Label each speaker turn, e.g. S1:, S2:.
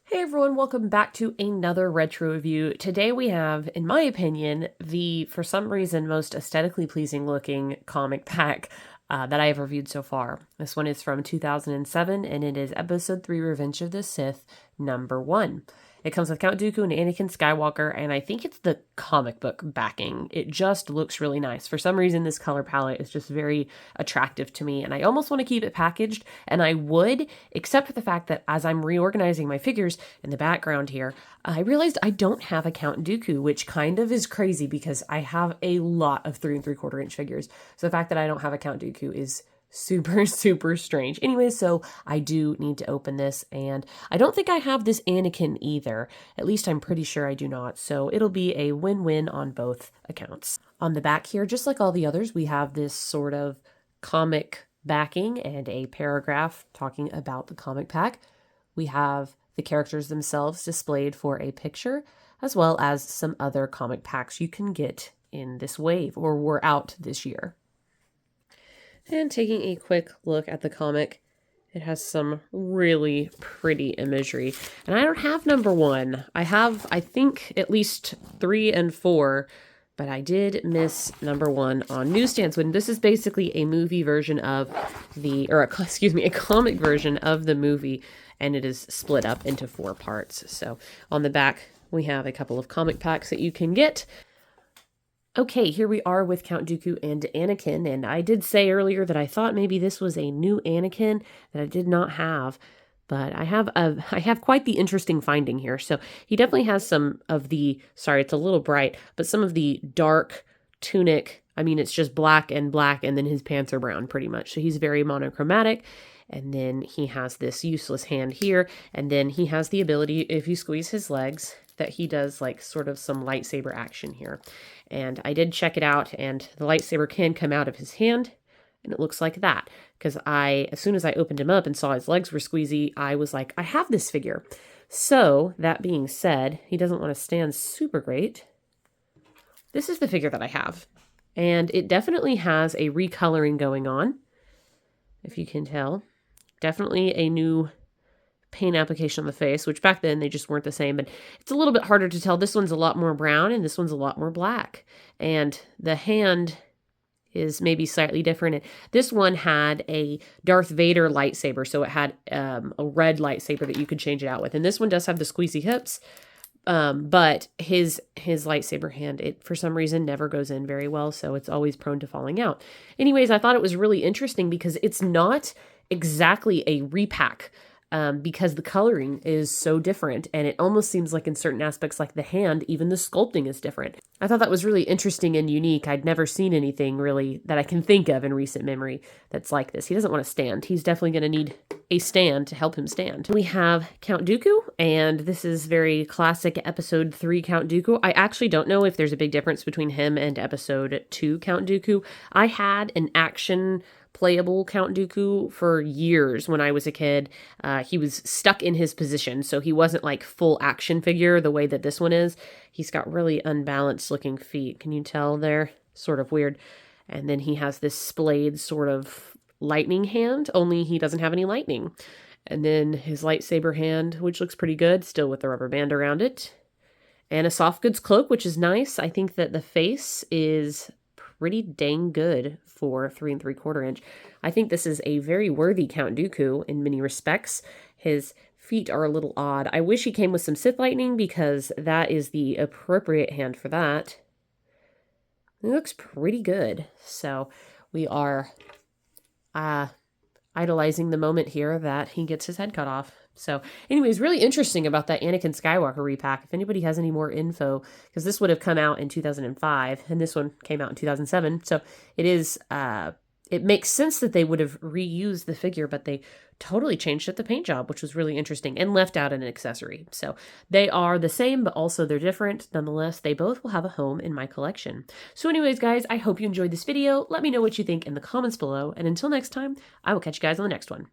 S1: Hey everyone, welcome back to another retro review. Today we have, in my opinion, the, for some reason, most aesthetically pleasing looking comic pack that I have reviewed so far. This one is from 2007 and it is Episode 3 Revenge of the Sith, number 1. It comes with Count Dooku and Anakin Skywalker, and I think it's the comic book backing. It just looks really nice. For some reason, this color palette is just very attractive to me, and I almost want to keep it packaged, and I would, except for the fact that as I'm reorganizing my figures in the background here, I realized I don't have a Count Dooku, which kind of is crazy because I have a lot of 3 3/4 inch figures. So the fact that I don't have a Count Dooku is super strange. Anyway, so I do need to open this, and I don't think I have this Anakin either. At least I'm pretty sure I do not. So it'll be a win-win on both accounts. On the back here, just like all the others, we have this sort of comic backing and a paragraph talking about the comic pack. We have the characters themselves displayed for a picture, as well as some other comic packs you can get in this wave or were out this year. And taking a quick look at the comic, it has some really pretty imagery. And I don't have number 1. I have, I think, at least 3 and 4, but I did miss number 1 on newsstands when this is basically a movie version of the, or a comic version of the movie, and it is split up into 4 parts. So on the back, we have a couple of comic packs that you can get. Okay, here we are with Count Dooku and Anakin, and I did say earlier that I thought maybe this was a new Anakin that I did not have, but I have quite the interesting finding here. So he definitely has some of the, sorry, it's a little bright, but some of the dark tunic. I mean, it's just black, and then his pants are brown pretty much. So he's very monochromatic. And then he has this useless hand here, and then he has the ability, if you squeeze his legs, that he does like sort of some lightsaber action here. And I did check it out, and the lightsaber can come out of his hand, and it looks like that. Because as soon as I opened him up and saw his legs were squeezy, I was like, I have this figure. So, that being said, he doesn't want to stand super great. This is the figure that I have. And it definitely has a recoloring going on, if you can tell. Definitely a new paint application on the face, which back then they just weren't the same, but it's a little bit harder to tell. This one's a lot more brown and this one's a lot more black. And the hand is maybe slightly different. And this one had a Darth Vader lightsaber, so it had a red lightsaber that you could change it out with. And this one does have the squeezy hips, but his lightsaber hand, it for some reason never goes in very well, so it's always prone to falling out. Anyways, I thought it was really interesting because it's not exactly a repack. Because the coloring is so different, and it almost seems like in certain aspects, like the hand, even the sculpting is different. I thought that was really interesting and unique. I'd never seen anything really that I can think of in recent memory that's like this. He doesn't want to stand. He's definitely going to need a stand to help him stand. We have Count Dooku, and this is very classic Episode 3 Count Dooku. I actually don't know if there's a big difference between him and Episode 2 Count Dooku. I had an action playable Count Dooku for years when I was a kid. He was stuck in his position, so he wasn't like full action figure the way that this one is. He's got really unbalanced looking feet. Can you tell they're sort of weird? And then he has this splayed sort of lightning hand, only he doesn't have any lightning. And then his lightsaber hand, which looks pretty good, still with the rubber band around it. And a soft goods cloak, which is nice. I think that the face is pretty dang good for 3 3/4 inch. I think this is a very worthy Count Dooku in many respects. His feet are a little odd. I wish he came with some Sith lightning because that is the appropriate hand for that. It looks pretty good. So we are idolizing the moment here that he gets his head cut off. So anyways, really interesting about that Anakin Skywalker repack. If anybody has any more info, because this would have come out in 2005 and this one came out in 2007. So it is, it makes sense that they would have reused the figure, but they totally changed up the paint job, which was really interesting, and left out an accessory. So they are the same, but also they're different. Nonetheless, they both will have a home in my collection. So anyways, guys, I hope you enjoyed this video. Let me know what you think in the comments below. And until next time, I will catch you guys on the next one.